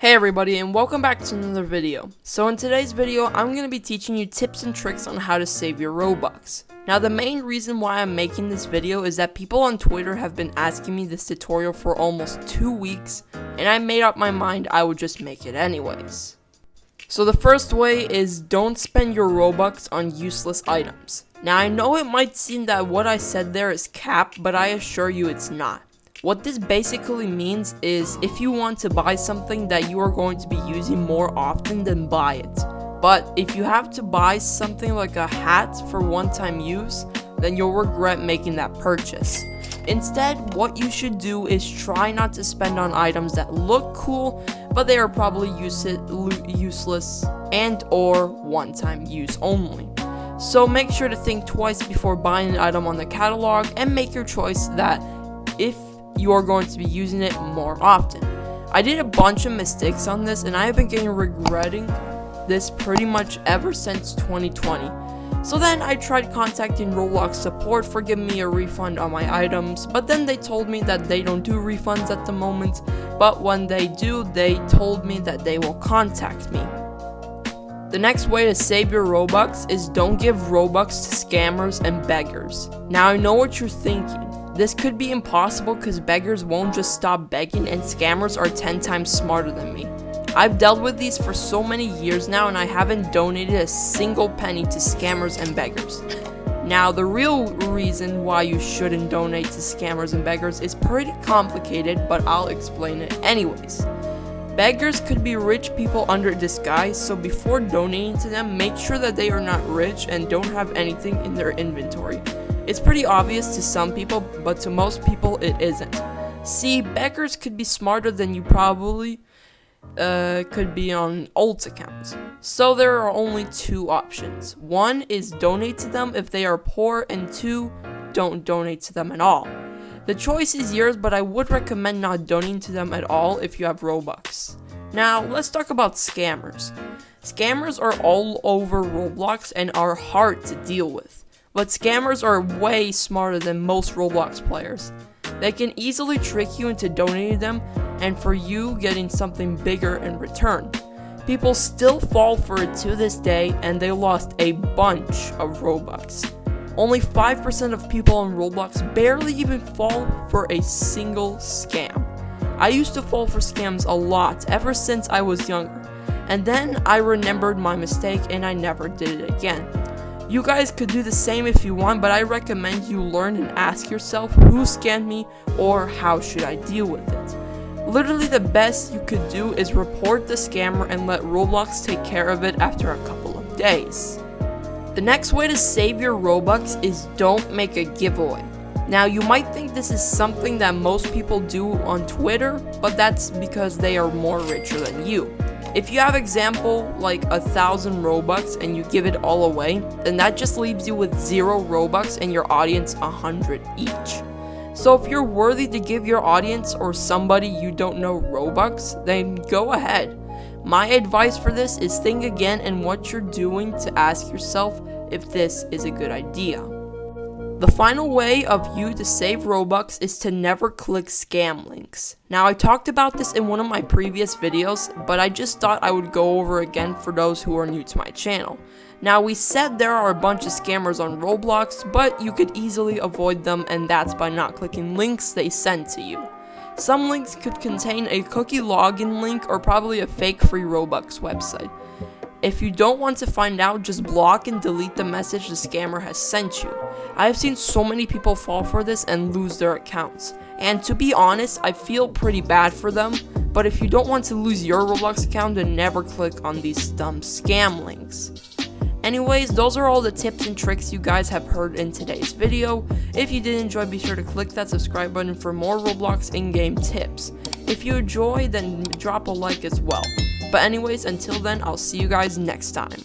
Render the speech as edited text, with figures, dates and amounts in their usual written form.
Hey everybody, and welcome back to another video. So in today's video, I'm going to be teaching you tips and tricks on how to save your Robux. Now the main reason why I'm making this video is that people on Twitter have been asking me this tutorial for almost 2 weeks, and I made up my mind I would just make it anyways. So the first way is don't spend your Robux on useless items. Now I know it might seem that what I said there is cap, but I assure you it's not. What this basically means is if you want to buy something that you are going to be using more often, then buy it. But if you have to buy something like a hat for one-time use, then you'll regret making that purchase. Instead, what you should do is try not to spend on items that look cool, but they are probably useless and or one-time use only. So make sure to think twice before buying an item on the catalog and make your choice that if you are going to be using it more often. I did a bunch of mistakes on this, and I have been regretting this pretty much ever since 2020. So then I tried contacting Roblox support for giving me a refund on my items, but then they told me that they don't do refunds at the moment, but when they do, they told me that they will contact me. The next way to save your Robux is don't give Robux to scammers and beggars. Now I know what you're thinking. This could be impossible because beggars won't just stop begging, and scammers are 10 times smarter than me. I've dealt with these for so many years now, and I haven't donated a single penny to scammers and beggars. Now the real reason why you shouldn't donate to scammers and beggars is pretty complicated, but I'll explain it anyways. Beggars could be rich people under disguise, so before donating to them, make sure that they are not rich and don't have anything in their inventory. It's pretty obvious to some people, but to most people it isn't. See, beggars could be smarter than you probably could be on alt accounts. So there are only two options. One is donate to them if they are poor, and two, don't donate to them at all. The choice is yours, but I would recommend not donating to them at all if you have Robux. Now, let's talk about scammers. Scammers are all over Roblox and are hard to deal with. But scammers are way smarter than most Roblox players. They can easily trick you into donating them and for you getting something bigger in return. People still fall for it to this day, and they lost a bunch of Robux. Only 5% of people on Roblox barely even fall for a single scam. I used to fall for scams a lot ever since I was younger, and then I remembered my mistake and I never did it again. You guys could do the same if you want, but I recommend you learn and ask yourself who scammed me or how should I deal with it. Literally the best you could do is report the scammer and let Roblox take care of it after a couple of days. The next way to save your Robux is don't make a giveaway. Now you might think this is something that most people do on Twitter, but that's because they are more richer than you. If you have example like 1,000 Robux and you give it all away, then that just leaves you with 0 Robux and your audience 100 each. So if you're worthy to give your audience or somebody you don't know Robux, then go ahead. My advice for this is think again and what you're doing to ask yourself if this is a good idea. The final way of you to save Robux is to never click scam links. Now I talked about this in one of my previous videos, but I just thought I would go over again for those who are new to my channel. Now we said there are a bunch of scammers on Roblox, but you could easily avoid them, and that's by not clicking links they send to you. Some links could contain a cookie login link or probably a fake free Robux website. If you don't want to find out, just block and delete the message the scammer has sent you. I have seen so many people fall for this and lose their accounts. And to be honest, I feel pretty bad for them, but if you don't want to lose your Roblox account, then never click on these dumb scam links. Anyways, those are all the tips and tricks you guys have heard in today's video. If you did enjoy, be sure to click that subscribe button for more Roblox in-game tips. If you enjoy, then drop a like as well. But anyways, until then, I'll see you guys next time.